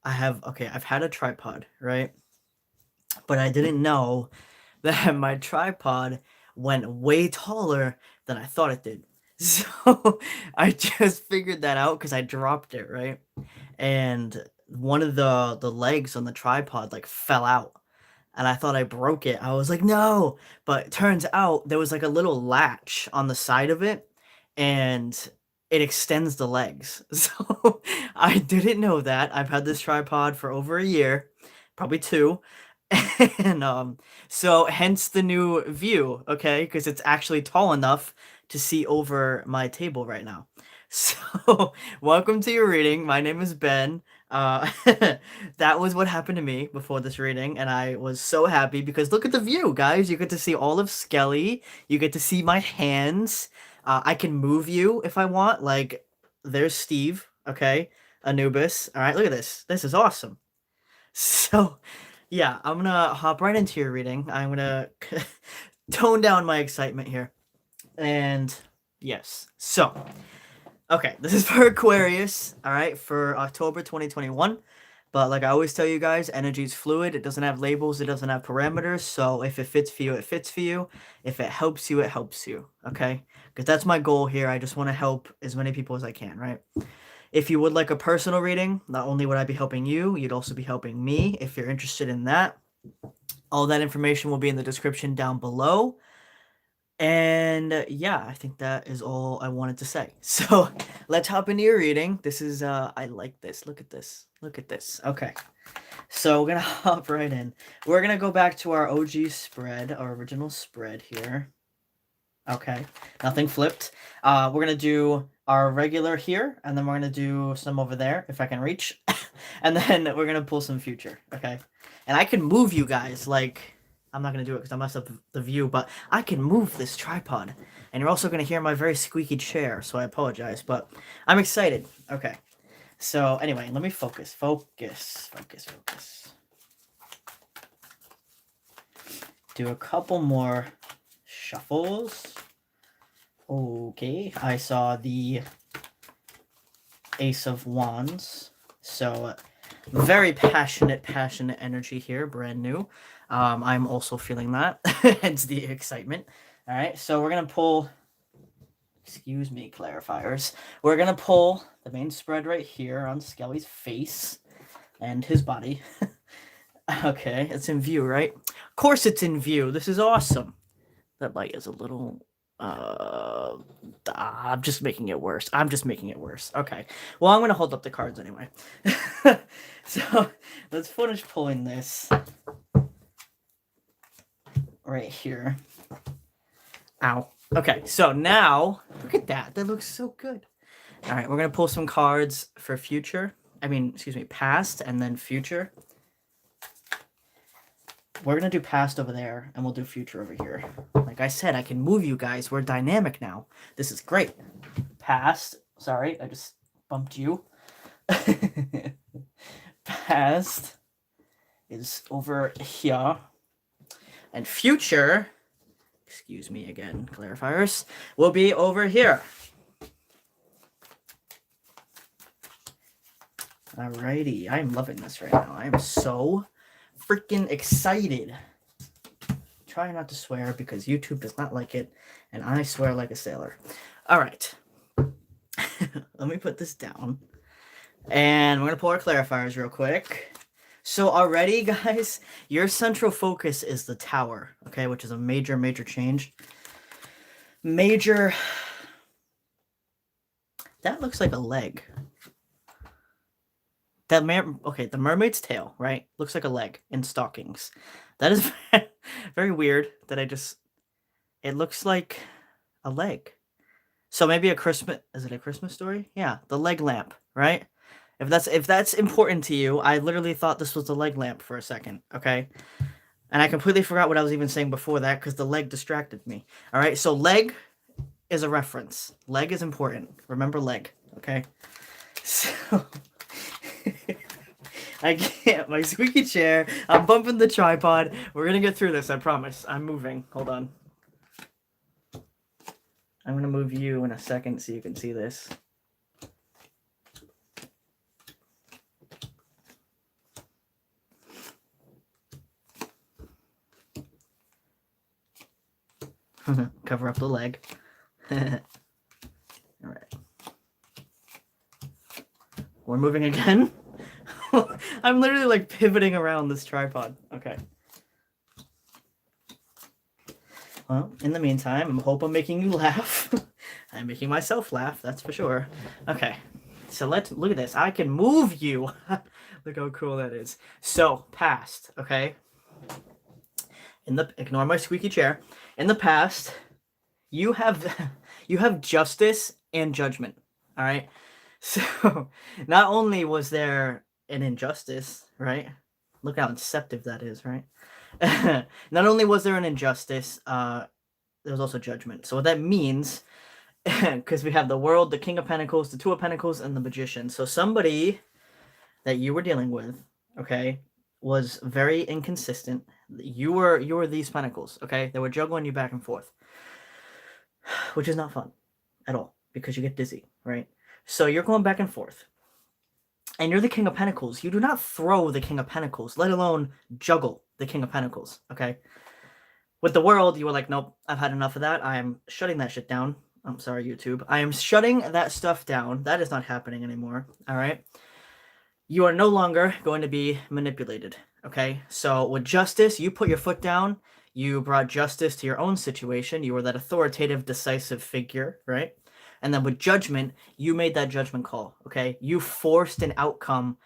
I've had a tripod, right? But I didn't know that my tripod went way taller than I thought it did. So I just figured that out because I dropped it, right? And one of the legs on the tripod like fell out. And I thought I broke it. I was like, no. But it turns out there was like a little latch on the side of it, and it extends the legs. So I didn't know that. I've had this tripod for over a year, probably two. And so hence the new view, okay? Because it's actually tall enough to see over my table right now. So welcome to your reading. My name is Ben. Uh, that was what happened to me before this reading, and I was so happy because look at the view, guys. You get to see all of Skelly. You get to see my hands. I can move you if I want. Like, there's Steve, okay? Anubis. All right, look at this. This is awesome. So, yeah, I'm gonna hop right into your reading. I'm gonna tone down my excitement here. And yes, so okay, this is for Aquarius, all right, for October 2021. But like I always tell you guys, energy is fluid. It doesn't have labels, it doesn't have parameters. So if it fits for you, it fits for you. If it helps you, it helps you. Okay? Because that's my goal here. I just want to help as many people as I can, right? If you would like a personal reading, not only would I be helping you, you'd also be helping me if you're interested in that. All that information will be in the description down below. And yeah, I think that is all I wanted to say. So let's hop into your reading. This is I like this. Look at this. Look at this. Okay. So we're gonna hop right in. We're gonna go back to our OG spread, our original spread here. Okay. Nothing flipped. We're gonna do our regular here, and then we're gonna do some over there if I can reach. And then we're gonna pull some future. Okay. And I can move you guys like I'm not gonna do it because I messed up the view, but I can move this tripod. And you're also gonna hear my very squeaky chair, so I apologize, but I'm excited. Okay. So anyway, let me focus. Focus. Focus. Focus. Do a couple more shuffles. Okay. I saw the Ace of Wands. So very passionate energy here, brand new. I'm also feeling that, hence the excitement. All right, so we're gonna pull, excuse me, clarifiers. We're gonna pull the main spread right here on Skelly's face and his body. Okay, it's in view, right? Of course it's in view. This is awesome. That light is a little I'm just making it worse. I'm just making it worse. Okay. Well, I'm going to hold up the cards anyway. So, let's finish pulling this right here. Ow. Okay, so now, look at that. That looks so good. All right, we're going to pull some cards for future. Excuse me, past and then future. We're going to do past over there, and we'll do future over here. Like I said, I can move you guys. We're dynamic now. This is great. Past. Sorry, I just bumped you. Past is over here. And future, excuse me again, clarifiers, will be over here. Alrighty, I'm loving this right now. I am so freaking excited. Try not to swear because YouTube does not like it, and I swear like a sailor. All right. Let me put this down. And we're going to pull our clarifiers real quick. So already, guys, your central focus is the tower, okay, which is a major, major change. Major... That looks like a leg. Okay, the mermaid's tail, right? Looks like a leg in stockings. That is very weird that it looks like a leg. So maybe is it a Christmas story? Yeah, the leg lamp, right? If that's important to you, I literally thought this was the leg lamp for a second, okay? And I completely forgot what I was even saying before that because the leg distracted me. All right, so leg is a reference. Leg is important. Remember leg, okay? So... I can't. My squeaky chair. I'm bumping the tripod. We're gonna get through this. I promise. I'm moving. Hold on. I'm gonna move you in a second so you can see this. Cover up the leg. All right. We're moving again. I'm literally like pivoting around this tripod. Okay. Well, in the meantime, I hope I'm making you laugh. I'm making myself laugh, that's for sure. Okay. So let's look at this. I can move you. Look how cool that is. So, past, okay? Ignore my squeaky chair. In the past, you have justice and judgment. All right. So not only was there an injustice, right? Look how deceptive that is, right? Not only was there an injustice, there was also judgment. So what that means, because we have the World, the King of Pentacles, the Two of Pentacles, and the Magician. So somebody that you were dealing with, okay, was very inconsistent. You were these pentacles, okay? They were juggling you back and forth, which is not fun at all because you get dizzy, right? So you're going back and forth. And you're the King of Pentacles. You do not throw the King of Pentacles, let alone juggle the King of Pentacles, okay? With the World, you were like, nope, I've had enough of that. I am shutting that shit down. I'm sorry, YouTube. I am shutting that stuff down. That is not happening anymore, all right? You are no longer going to be manipulated, okay? So with justice, you put your foot down. You brought justice to your own situation. You were that authoritative, decisive figure, right? And then with judgment, you made that judgment call, okay? You forced an outcome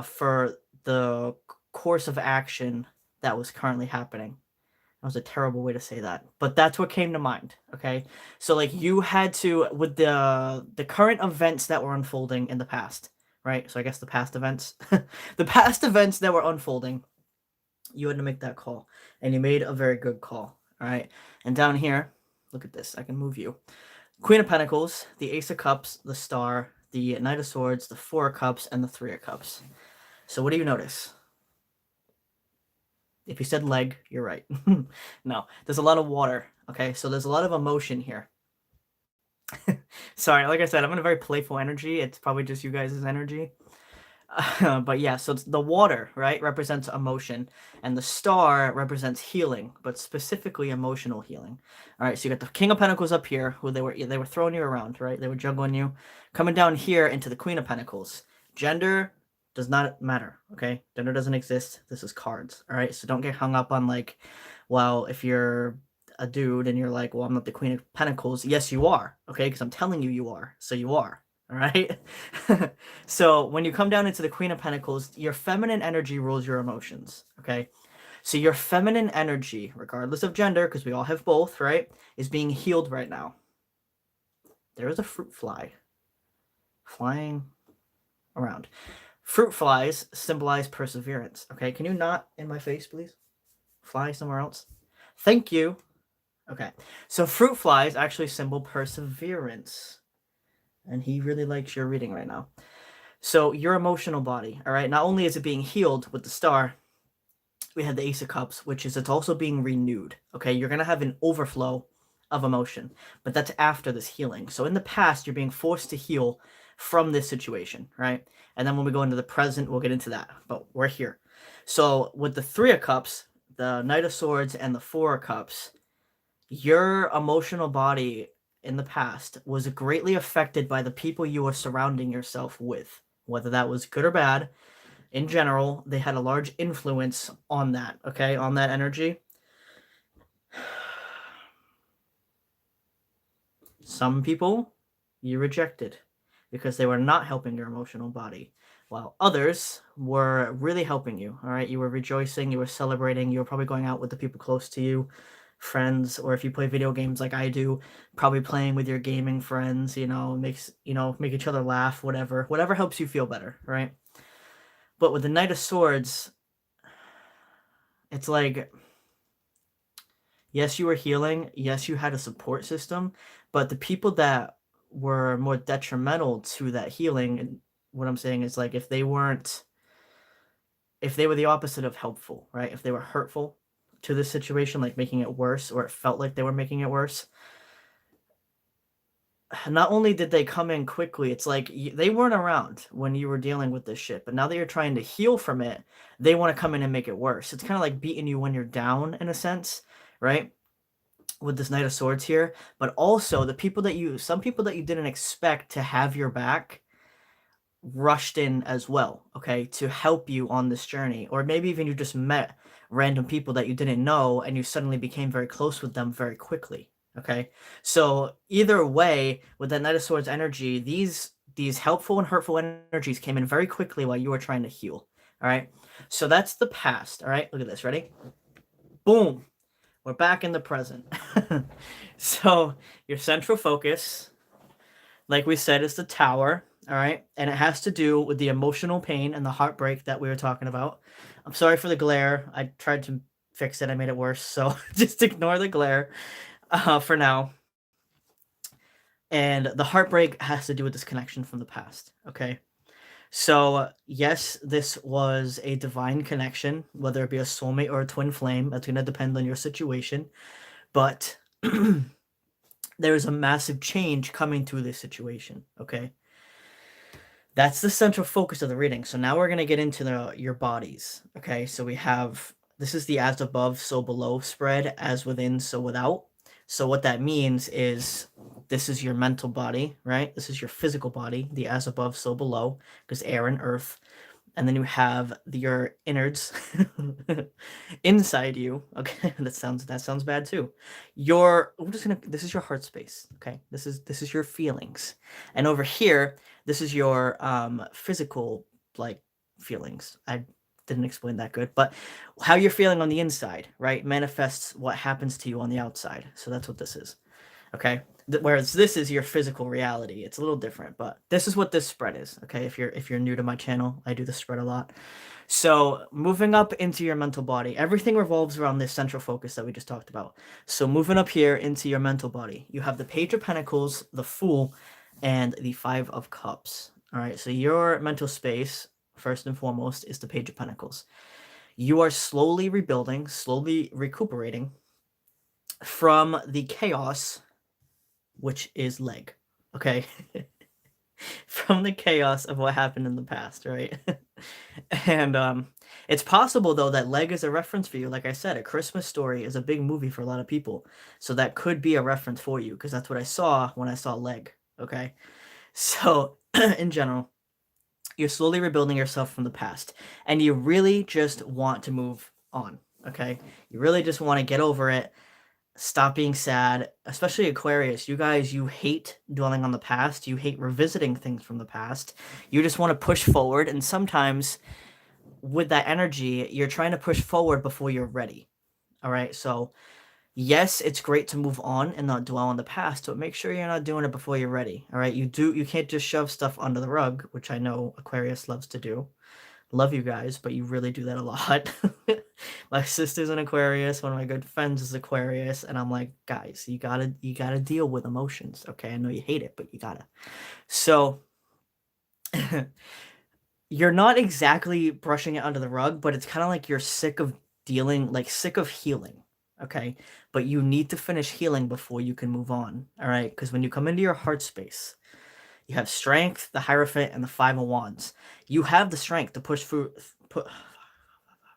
for the course of action that was currently happening. That was a terrible way to say that, but that's what came to mind, okay? So like you had to, with the current events that were unfolding in the past, right? So I guess the past events, the past events that were unfolding, you had to make that call, and you made a very good call, all right? And down here, look at this. I can move you. Queen of Pentacles, the Ace of Cups, the Star, the Knight of Swords, the Four of Cups, and the Three of Cups. So what do you notice? If you said leg, you're right. No, there's a lot of water, okay? So there's a lot of emotion here. Sorry, like I said, I'm in a very playful energy. It's probably just you guys' energy. But yeah, so the water, right, represents emotion, and the star represents healing, but specifically emotional healing. All right, so you got the King of Pentacles up here, who they were throwing you around, right? They were juggling you. Coming down here into the Queen of Pentacles. Gender does not matter, okay? Gender doesn't exist. This is cards, all right? So don't get hung up on like, well, if you're a dude and you're like, well, I'm not the Queen of Pentacles. Yes, you are, okay? Because I'm telling you, you are. So you are. All right. So when you come down into the Queen of Pentacles, your feminine energy rules your emotions. Okay. So your feminine energy, regardless of gender, because we all have both, right, is being healed right now. There is a fruit fly flying around. Fruit flies symbolize perseverance. Okay. Can you not in my face, please? Fly somewhere else. Thank you. Okay. So fruit flies actually symbol perseverance. And he really likes your reading right now. So your emotional body, all right, not only is it being healed with the Star, we have the Ace of Cups, which is it's also being renewed, okay? You're going to have an overflow of emotion, but that's after this healing. So in the past, you're being forced to heal from this situation, right? And then when we go into the present, we'll get into that, but we're here. So with the Three of Cups, the Knight of Swords, and the Four of Cups, your emotional body in the past was greatly affected by the people you were surrounding yourself with, whether that was good or bad. In general, they had a large influence on that, okay, on that energy. Some people you rejected because they were not helping your emotional body, while others were really helping you, all right? You were rejoicing, you were celebrating, you were probably going out with the people close to you, friends, or if you play video games like I do, probably playing with your gaming friends, make each other laugh, whatever helps you feel better, right? But with the Knight of Swords, it's like, yes, you were healing, yes, you had a support system, but the people that were more detrimental to that healing, and what I'm saying is like if they were the opposite of helpful, right? If they were hurtful to this situation, like making it worse, or it felt like they were making it worse, not only did they come in quickly, it's like they weren't around when you were dealing with this shit, but now that you're trying to heal from it, they want to come in and make it worse. It's kind of like beating you when you're down in a sense, right? with this Knight of Swords here, but also some people that you didn't expect to have your back rushed in as well, okay, to help you on this journey. Or maybe even you just met random people that you didn't know and you suddenly became very close with them very quickly, okay? So either way, with that Knight of Swords energy, these helpful and hurtful energies came in very quickly while you were trying to heal, all right? So that's the past, all right? Look at this, ready? Boom. We're back in the present. So your central focus, like we said, is the Tower, all right? And it has to do with the emotional pain and the heartbreak that we were talking about. I'm sorry for the glare. I tried to fix it. I made it worse. So just ignore the glare for now. And the heartbreak has to do with this connection from the past, okay? So, yes, this was a divine connection, whether it be a soulmate or a twin flame. That's going to depend on your situation. But there is a massive change coming to this situation, okay? That's the central focus of the reading. So now we're going to get into your bodies, okay? So we have, this is the as above, so below spread, as within, so without. So what that means is this is your mental body, right? This is your physical body, the as above, so below, because air and earth. And then you have your innards inside you. Okay, that sounds bad too. This is your heart space. Okay, this is your feelings, and over here, this is your physical like feelings. I didn't explain that good, but how you're feeling on the inside, right, manifests what happens to you on the outside. So that's what this is. Okay, whereas this is your physical reality. It's a little different, but this is what this spread is. Okay, if you're new to my channel, I do the spread a lot. So moving up into your mental body, everything revolves around this central focus that we just talked about. So moving up here into your mental body, you have the Page of Pentacles, the Fool, and the Five of Cups. All right, so your mental space, first and foremost, is the Page of Pentacles. You are slowly rebuilding, slowly recuperating from the chaos, which is leg, okay? From the chaos of what happened in the past, right? And it's possible though that leg is a reference for you. Like I said, A Christmas Story is a big movie for a lot of people, so that could be a reference for you, because that's what I saw when I saw leg, okay? So in general, you're slowly rebuilding yourself from the past, and you really just want to move on, okay? You really just want to get over it. Stop being sad, especially Aquarius. You guys, you hate dwelling on the past. You hate revisiting things from the past. You just want to push forward, and sometimes with that energy, you're trying to push forward before you're ready. All right? So, yes, it's great to move on and not dwell on the past, but make sure you're not doing it before you're ready. All right? You can't just shove stuff under the rug, which I know Aquarius loves to do. Love you guys, but you really do that a lot. My sister's an Aquarius, one of my good friends is Aquarius, and I'm like, guys, you gotta deal with emotions, okay? I know you hate it, but you gotta. So you're not exactly brushing it under the rug, but it's kind of like you're sick of sick of healing, okay? But you need to finish healing before you can move on, all right? Because when you come into your heart space, you have Strength, the Hierophant, and the Five of Wands. You have the strength to push through.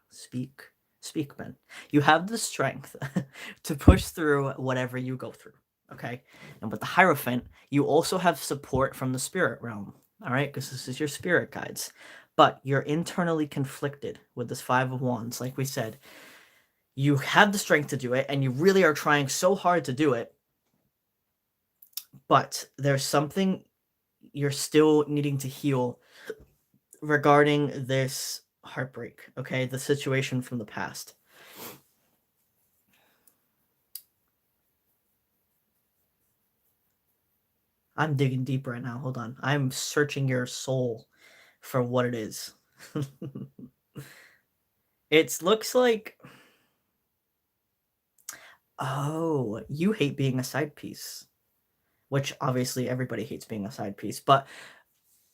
Speak, Ben. You have the strength to push through whatever you go through. Okay, and with the Hierophant, you also have support from the spirit realm. All right, because this is your spirit guides. But you're internally conflicted with this Five of Wands. Like we said, you have the strength to do it, and you really are trying so hard to do it. But there's something you're still needing to heal regarding this heartbreak, okay? The situation from the past. I'm digging deep right now. Hold on. I'm searching your soul for what it is. It looks like... Oh, you hate being a side piece. Which, obviously, everybody hates being a side piece. But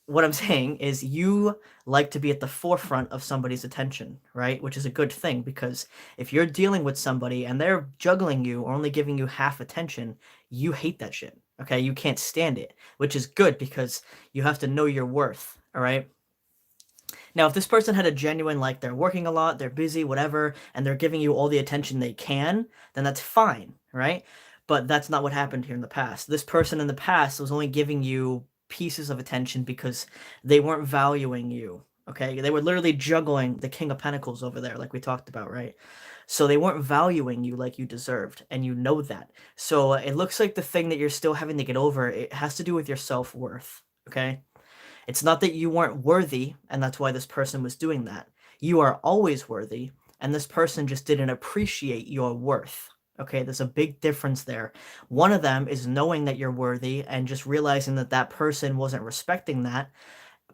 what I'm saying is you like to be at the forefront of somebody's attention, right? Which is a good thing, because if you're dealing with somebody and they're juggling you or only giving you half attention, you hate that shit, okay? You can't stand it, which is good because you have to know your worth, all right? Now, if this person had a genuine, like, they're working a lot, they're busy, whatever, and they're giving you all the attention they can, then that's fine, right? But that's not what happened here in the past. This person in the past was only giving you pieces of attention because they weren't valuing you, okay? They were literally juggling the King of Pentacles over there, like we talked about, right? So they weren't valuing you like you deserved, and you know that. So it looks like the thing that you're still having to get over, it has to do with your self-worth, okay? It's not that you weren't worthy, and that's why this person was doing that. You are always worthy, and this person just didn't appreciate your worth. Okay, there's a big difference there. One of them is knowing that you're worthy and just realizing that that person wasn't respecting that.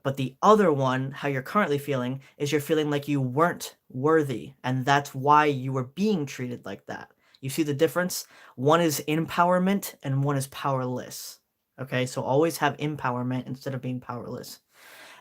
But the other one, how you're currently feeling, is you're feeling like you weren't worthy, and that's why you were being treated like that. You see the difference? One is empowerment, and one is powerless. Okay, so always have empowerment instead of being powerless.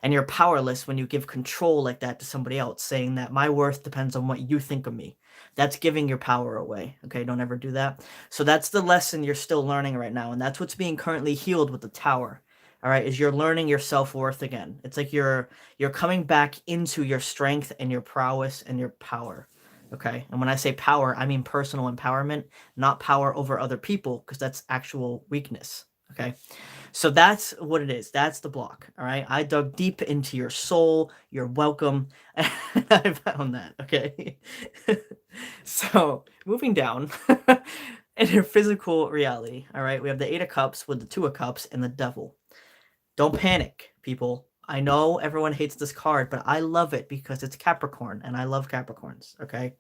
And you're powerless when you give control like that to somebody else, saying that my worth depends on what you think of me. That's giving your power away. Okay, don't ever do that. So that's the lesson you're still learning right now, and that's what's being currently healed with the Tower. All right, is you're learning your self-worth again. It's like you're coming back into your strength and your prowess and your power. Okay, and when I say power, I mean personal empowerment, not power over other people, because that's actual weakness. Okay, so that's what it is. That's the block. All right, I dug deep into your soul. You're welcome. And I found that. Okay, so moving down in your physical reality. All right, we have the Eight of Cups with the Two of Cups and the Devil. Don't panic, people. I know everyone hates this card, but I love it because it's Capricorn, and I love Capricorns, okay?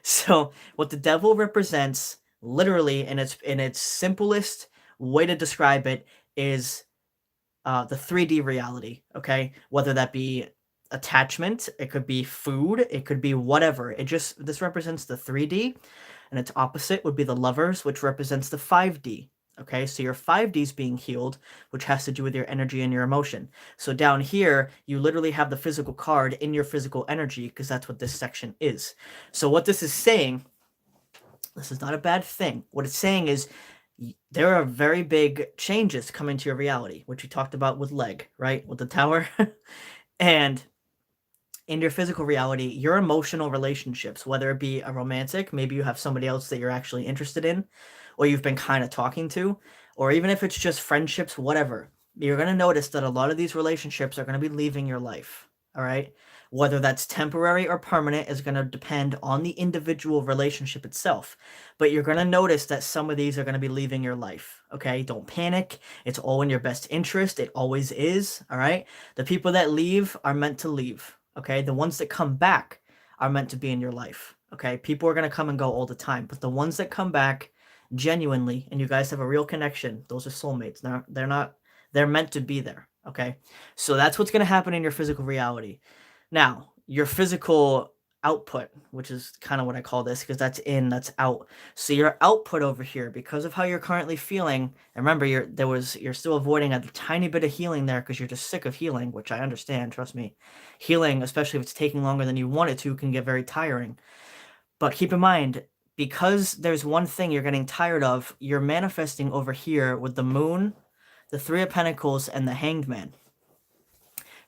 So what the Devil represents, literally, in its simplest way to describe it, is the 3D reality, okay? Whether that be attachment, it could be food, it could be whatever. This represents the 3D, and its opposite would be the Lovers, which represents the 5D. Okay, so your 5D is being healed, which has to do with your energy and your emotion. So down here, you literally have the physical card in your physical energy, because that's what this section is. So what this is saying, this is not a bad thing. What it's saying is there are very big changes coming to your reality, which we talked about with Leg, right? With the Tower. And in your physical reality, your emotional relationships, whether it be a romantic, maybe you have somebody else that you're actually interested in, or you've been kind of talking to, or even if it's just friendships, whatever, you're going to notice that a lot of these relationships are going to be leaving your life. All right. Whether that's temporary or permanent is going to depend on the individual relationship itself. But you're going to notice that some of these are going to be leaving your life. Okay. Don't panic. It's all in your best interest. It always is. All right. The people that leave are meant to leave. Okay. The ones that come back are meant to be in your life. Okay. People are going to come and go all the time, but the ones that come back genuinely and you guys have a real connection, those are soulmates. Now, they're meant to be there. Okay. So that's what's going to happen in your physical reality. Now, your physical output, which is kind of what I call this, because that's in, that's out. So your output over here, because of how you're currently feeling, and remember, you're still avoiding a tiny bit of healing there because you're just sick of healing, which I understand, trust me. Healing, especially if it's taking longer than you want it to, can get very tiring. But keep in mind, because there's one thing you're getting tired of, you're manifesting over here with the Moon, the Three of Pentacles, and the Hanged Man.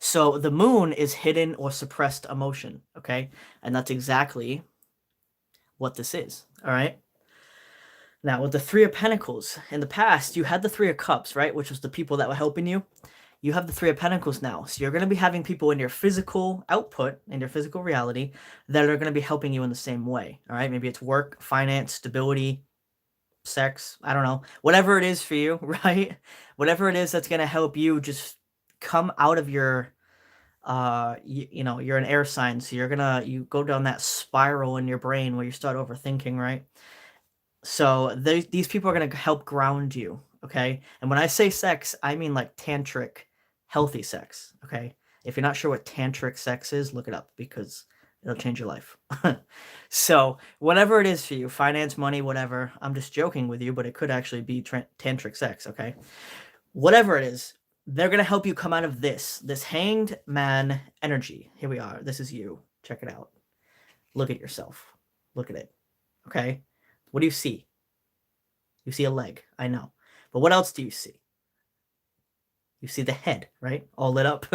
So the Moon is hidden or suppressed emotion, okay? And that's exactly what this is, all right? Now, with the Three of Pentacles, in the past, you had the Three of Cups, right? Which was the people that were helping you. You have the Three of Pentacles now. So you're going to be having people in your physical output, in your physical reality, that are going to be helping you in the same way, all right? Maybe it's work, finance, stability, sex, I don't know. Whatever it is for you, right? Whatever it is that's going to help you just come out of your you know, you're an air sign, so you go down that spiral in your brain where you start overthinking, right? So these people are going to help ground you, okay? And when I say sex, I mean like tantric, healthy sex, okay? If you're not sure what tantric sex is, look it up because it'll change your life. So whatever it is for you, finance, money, whatever, I'm just joking with you, but it could actually be tantric sex, okay? Whatever it is, they're going to help you come out of this Hanged Man energy. Here we are. This is you. Check it out. Look at yourself. Look at it. Okay? What do you see? You see a leg. I know. But what else do you see? You see the head, right? All lit up.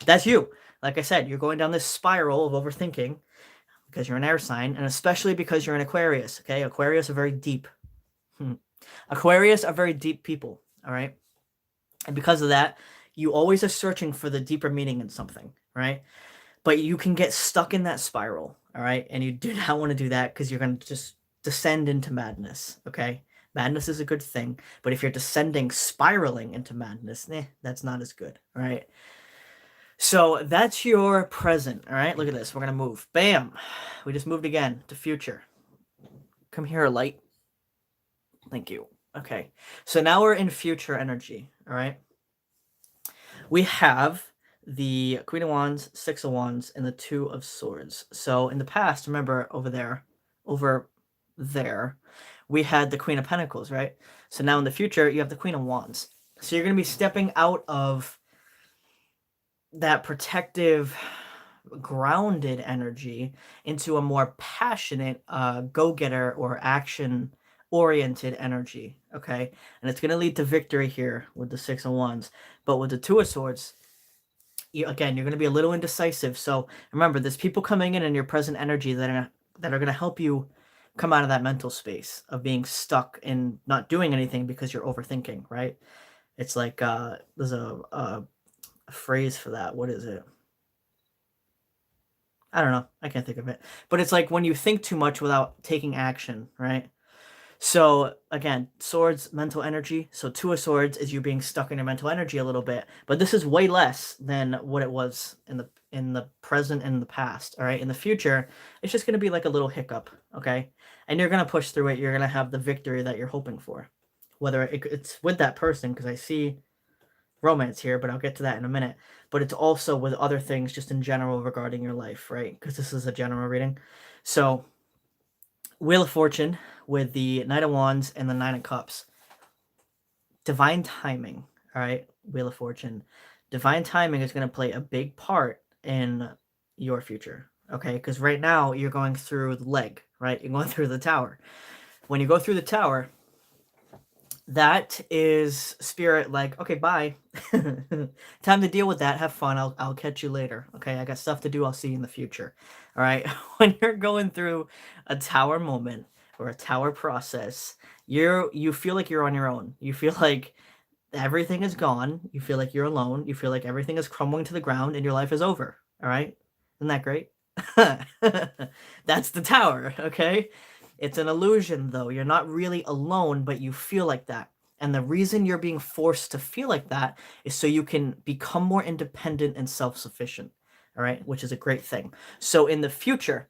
That's you. like I said, you're going down this spiral of overthinking because you're an air sign, and especially because you're an Aquarius, okay? Aquarius are very deep. Aquarius are very deep people, all right? And because of that, you always are searching for the deeper meaning in something, right? But you can get stuck in that spiral, all right? And you do not want to do that because you're going to just descend into madness, okay? Madness is a good thing, but if you're descending, spiraling into madness, that's not as good, all right? So that's your present, all right? Look at this. We're going to move. Bam. We just moved again to future. Come here, light. Thank you. Okay. So now we're in future energy, all right? We have the Queen of Wands, Six of Wands, and the Two of Swords. So in the past, remember over there, we had the Queen of Pentacles, right? So now in the future, you have the Queen of Wands. So you're going to be stepping out of that protective, grounded energy into a more passionate, go-getter or action-oriented energy, okay? And it's going to lead to victory here with the Six of Wands. But with the Two of Swords, you're going to be a little indecisive. So remember, there's people coming in your present energy that are going to help you come out of that mental space of being stuck and not doing anything because you're overthinking, right? It's like there's a phrase for that. What is it? I don't know. I can't think of it. But it's like when you think too much without taking action, right? So again, swords, mental energy. So Two of Swords is you being stuck in your mental energy a little bit, but this is way less than what it was in the present and the past. All right, in the future, it's just gonna be like a little hiccup, okay? And you're gonna push through it. You're gonna have the victory that you're hoping for, whether it's with that person, because I see romance here, but I'll get to that in a minute. But it's also with other things just in general regarding your life, right? Because this is a general reading. So Wheel of Fortune with the Knight of Wands and the Nine of Cups. Divine timing, all right? Wheel of Fortune. Divine timing is going to play a big part in your future, okay? Because right now you're going through the leg, right? You're going through the tower. When you go through the tower, that is spirit like, okay, bye. Time to deal with that. Have fun. I'll catch you later. Okay, I got stuff to do. I'll see you in the future. All right. When you're going through a tower moment or a tower process, you feel like you're on your own. You feel like everything is gone. You feel like you're alone. You feel like everything is crumbling to the ground and your life is over. All right. Isn't that great? That's the tower, okay? It's an illusion, though. You're not really alone, but you feel like that. And the reason you're being forced to feel like that is so you can become more independent and self-sufficient, all right? Which is a great thing. So in the future,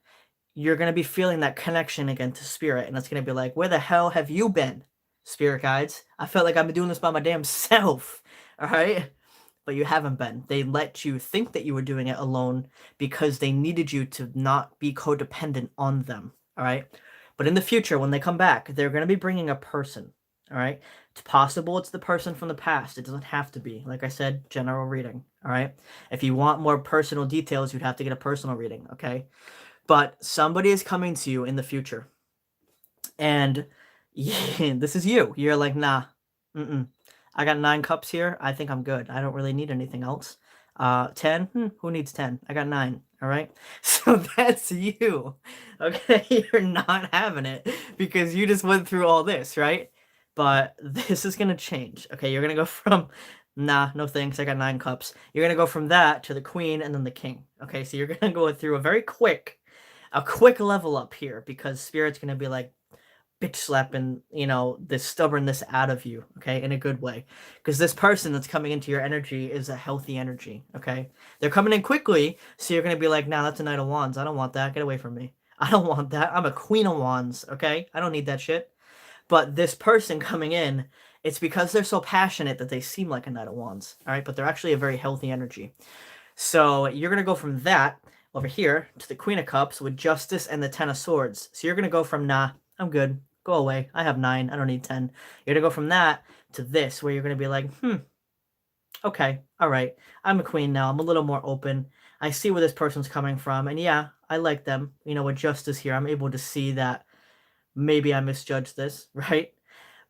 you're going to be feeling that connection again to spirit, and it's going to be like, where the hell have you been, spirit guides? I felt like I've been doing this by my damn self, all right? But you haven't been. They let you think that you were doing it alone because they needed you to not be codependent on them, all right? But in the future, when they come back, they're going to be bringing a person, all right? It's possible it's the person from the past. It doesn't have to be. Like I said, general reading, all right? If you want more personal details, you'd have to get a personal reading, okay? But somebody is coming to you in the future. And this is you. You're like, nah, I got 9 cups here. I think I'm good. I don't really need anything else. 10? Who needs 10? I got 9. All right. So that's you. Okay. You're not having it because you just went through all this, right? But this is going to change. Okay. You're going to go from, nah, no thanks. I got 9 cups. You're going to go from that to the queen and then the king. Okay. So you're going to go through a quick level up here because spirit's going to be like, bitch slapping, this stubbornness out of you, okay, in a good way. Because this person that's coming into your energy is a healthy energy, okay? They're coming in quickly, so you're going to be like, nah, that's a Knight of Wands. I don't want that. Get away from me. I don't want that. I'm a Queen of Wands, okay? I don't need that shit. But this person coming in, it's because they're so passionate that they seem like a Knight of Wands, all right? But they're actually a very healthy energy. So you're going to go from that over here to the Queen of Cups with Justice and the Ten of Swords. So you're going to go from, nah, I'm good. Go away. I have 9. I don't need 10. You're going to go from that to this, where you're going to be like, okay, all right. I'm a queen now. I'm a little more open. I see where this person's coming from. And yeah, I like them. With justice here, I'm able to see that maybe I misjudged this, right?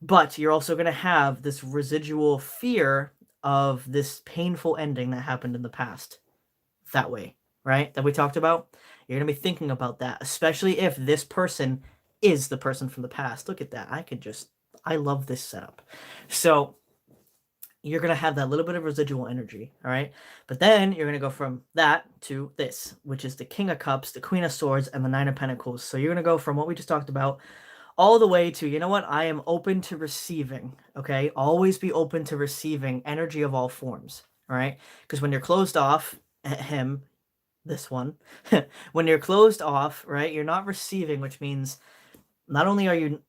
But you're also going to have this residual fear of this painful ending that happened in the past. that way, right? That we talked about. You're going to be thinking about that, especially if this person is the person from the past. Look at that. I love this setup. So you're going to have that little bit of residual energy, all right? But then you're going to go from that to this, which is the King of Cups, the Queen of Swords, and the Nine of Pentacles. So you're going to go from what we just talked about all the way to, you know what? I am open to receiving, okay? Always be open to receiving energy of all forms, all right? Because when you're closed off, this one, when you're closed off, right, you're not receiving, which means not only are you,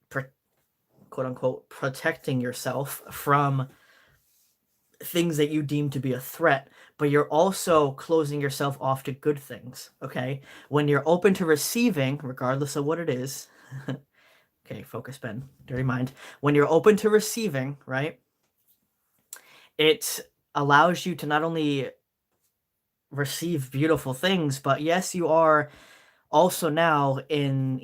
quote unquote, protecting yourself from things that you deem to be a threat, but you're also closing yourself off to good things, okay? When you're open to receiving, regardless of what it is, okay, focus, Ben, dirty mind. When you're open to receiving, right, it allows you to not only receive beautiful things, but yes, you are also now in,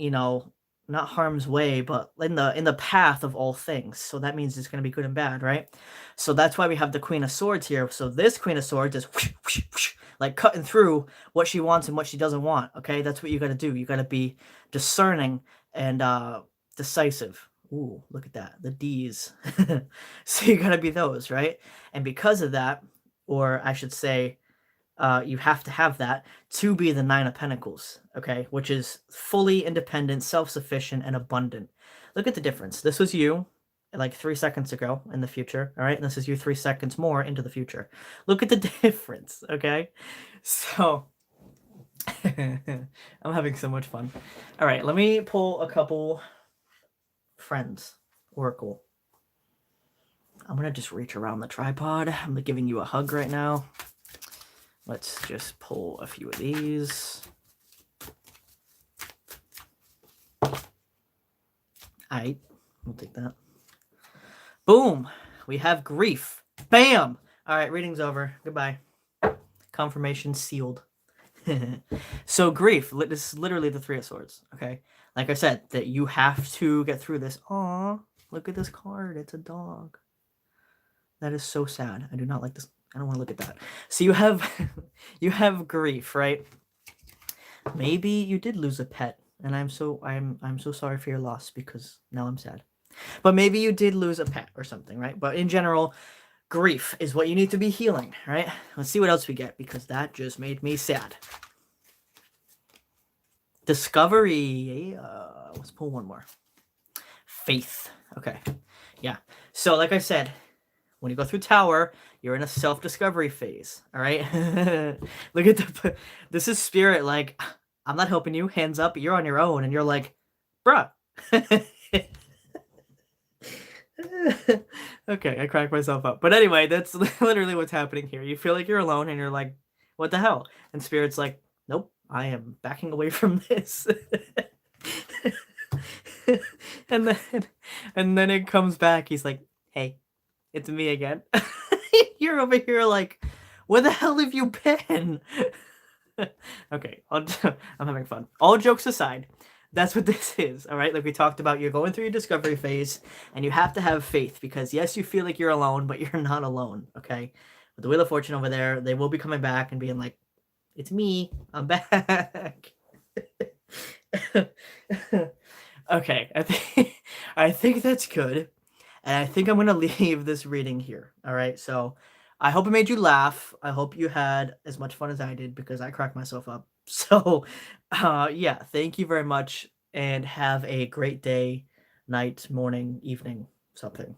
not harm's way, but in the path of all things. So that means it's going to be good and bad, right? So that's why we have the Queen of Swords here. So this Queen of Swords is like cutting through what she wants and what she doesn't want, okay? That's what you got to do. You got to be discerning and decisive. Ooh, look at that. The D's. So you got to be those, right? And because of that, or I should say, you have to have that to be the Nine of Pentacles, okay? Which is fully independent, self-sufficient, and abundant. Look at the difference. This was you like 3 seconds ago in the future, all right? And this is you 3 seconds more into the future. Look at the difference, okay? So, I'm having so much fun. All right, let me pull a couple friends, Oracle. I'm going to just reach around the tripod. I'm giving you a hug right now. Let's just pull a few of these. Aight, we'll take that. Boom! We have grief. Bam! All right, reading's over. Goodbye. Confirmation sealed. So grief, this is literally the Three of Swords, okay? Like I said, that you have to get through this. Aw, look at this card. It's a dog. That is so sad. I do not like this. I don't want to look at that. So you have you have grief, right? Maybe you did lose a pet, and I'm so sorry for your loss because now I'm sad. But maybe you did lose a pet or something, right? But in general, grief is what you need to be healing, right? Let's see what else we get because that just made me sad. Discovery. Let's pull one more. Faith. Okay. Yeah. So like I said, when you go through Tower, you're in a self-discovery phase, all right? Look at this is Spirit, like, I'm not helping you, hands up, you're on your own, and you're like, bruh. Okay, I cracked myself up. But anyway, that's literally what's happening here. You feel like you're alone, and you're like, what the hell? And Spirit's like, nope, I am backing away from this. and then it comes back, he's like, hey, it's me again. You're over here like, where the hell have you been? Okay, I'm having fun. All jokes aside, that's what this is, all right? Like we talked about, you're going through your discovery phase, and you have to have faith because, yes, you feel like you're alone, but you're not alone, okay? With the Wheel of Fortune over there, they will be coming back and being like, it's me, I'm back. Okay, I think that's good. And I think I'm going to leave this reading here. All right. So I hope it made you laugh. I hope you had as much fun as I did because I cracked myself up. So, yeah, thank you very much and have a great day, night, morning, evening, something.